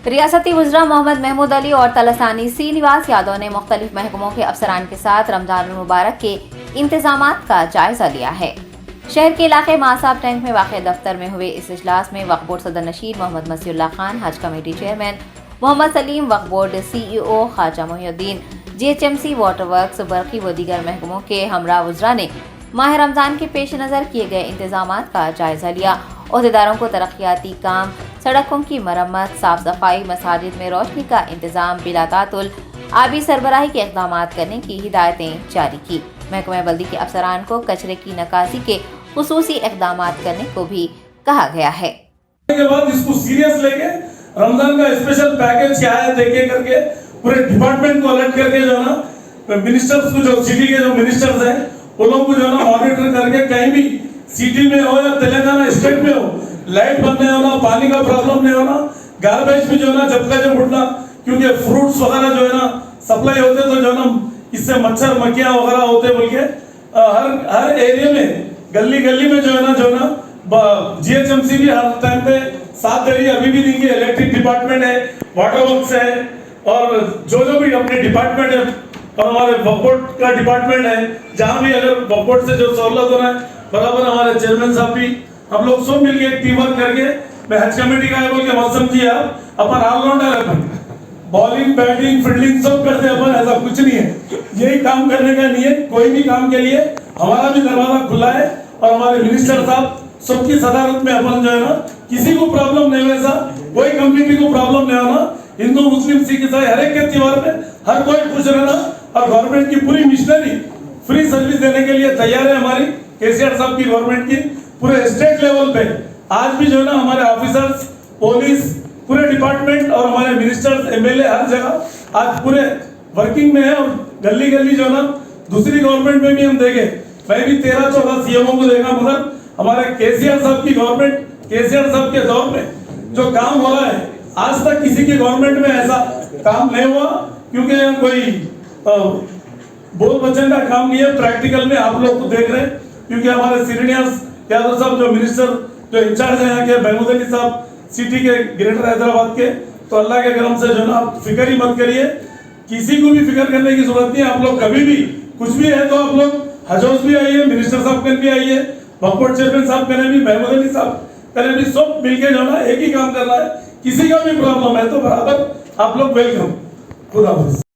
रियासती वज़रा मोहम्मद महमूद अली और तलसानी श्रीनिवास यादव ने मुख्तलिफ महकमों के अफसरान के साथ रमजान मुबारक के इंतजामात का जायजा लिया है। शहर के इलाके मासाब टैंक में वाक़ दफ्तर में हुए इस इजलास में वक्फ बोर्ड सदर Nasheed Mohammad Masiullah Khan, Haj committee chairman Mohammad Saleem, Waqf board CEO Khwaja Mohiuddin, GHMC water works, बरकी व दीगर महकमों के हमरा वज़रा ने माह रमज़ान के पेश नज़र किए गए इंतजामात का जायजा लिया। ओहदेदारों को तरक्याती काम, सड़कों की मरम्मत, साफ सफाई, मसाजिद में रोशनी का इंतजाम, बिला तातुल आबी सरबराही के इक़दाम करने की हिदायतें जारी की। महकमा बल्दी के अफसरान को कचरे की निकासी के खुसूसी इक़दाम करने को भी कहा गया है। के बाद इसको सीरियस लेके रमजान का स्पेशल पैकेज क्या है देखे करके पूरे डिपार्टमेंट को अलर्ट करके जो है ना मिनिस्टर्स को, जो सिटी के जो मिनिस्टर्स हैं उन लोगों को जो है ना मॉनिटर करके कहीं भी सिटी में हो या तेलंगाना स्टेट में हो लाइट बंद नहीं होना, पानी का प्रॉब्लम नहीं होना, गार्बेज भी जो है ना जब का जब उठना, क्योंकि फ्रूट्स वगैरह जो है ना सप्लाई होते तो जो है ना इससे मच्छर मक्खियां वगैरह होते बोल के हर एरिया में गली गली में जो है ना GHMC भी हर टाइम पे साथ दे रही है। अभी भी देंगे, इलेक्ट्रिक डिपार्टमेंट है, वाटर वर्क्स है और जो भी अपने डिपार्टमेंट है और हमारे वक्फ बोर्ड का डिपार्टमेंट है, जहाँ भी अगर वक्फ बोर्ड से जो सहूलत हो रहा है बराबर हमारे चेयरमैन साहब भी हम लोग सब मिलके एक टीम वर्क करके मैं हज कमेटी का है बोल के मत समझिए आप, अपन ऑलराउंडर है, अपन बॉलिंग बैटिंग फील्डिंग सब करते हैं अपन, ऐसा कुछ नहीं है। यही काम करने का नहीं है, कोई भी काम के लिए हमारा भी दरवाजा खुला है और हमारे मिनिस्टर साहब सबकी सदारत में अपन जो है ना किसी को प्रॉब्लम नहीं, वैसा कोई कम्युनिटी को प्रॉब्लम नहीं होना, हिंदू मुस्लिम सिख ईसाई हर एक के त्योहार में हर कोई खुश रहना और गवर्नमेंट की पूरी मिशनरी फ्री सर्विस देने के लिए तैयार है। हमारी केसीआर साहब की गवर्नमेंट की पूरे स्टेट लेवल पे आज भी जो है ना हमारे ऑफिसर्स, पुलिस, पूरे डिपार्टमेंट और हमारे मिनिस्टर्स, MLA हर जगह आज पूरे वर्किंग में है और गली गली जो है ना दूसरी गवर्नमेंट में भी हम देखे, मैं भी 13-14 CMO को देखा, मगर हमारे केसीआर साहब की गवर्नमेंट, केसीआर साहब के दौर में जो काम हो रहा है आज तक किसी की गवर्नमेंट में ऐसा काम नहीं हुआ, क्योंकि यहाँ कोई बोल बचन का काम नहीं है, प्रैक्टिकल में आप लोग को देख रहे हैं। क्योंकि हमारे श्रीनिवास यादव साहब जो मिनिस्टर जो इंचार्ज है यहाँ के, महमूद अली साहब सिटी के ग्रेटर हैदराबाद के, तो अल्लाह के करम से जो ना आप फिक्र ही मत करिए, किसी को भी फिक्र करने की जरूरत नहीं है। आप लोग कभी भी कुछ भी है तो आप लोग हजौस भी आइए, मिनिस्टर साहब कल भी आइए, वक्फ बोर्ड चेयरमैन साहब कने भी, महमूद अली साहब कने भी, सब मिलके जो ना एक ही काम कर रहा है। किसी का भी प्रॉब्लम है तो बराबर आप लोग वेलकम। खुदा हाफिज़।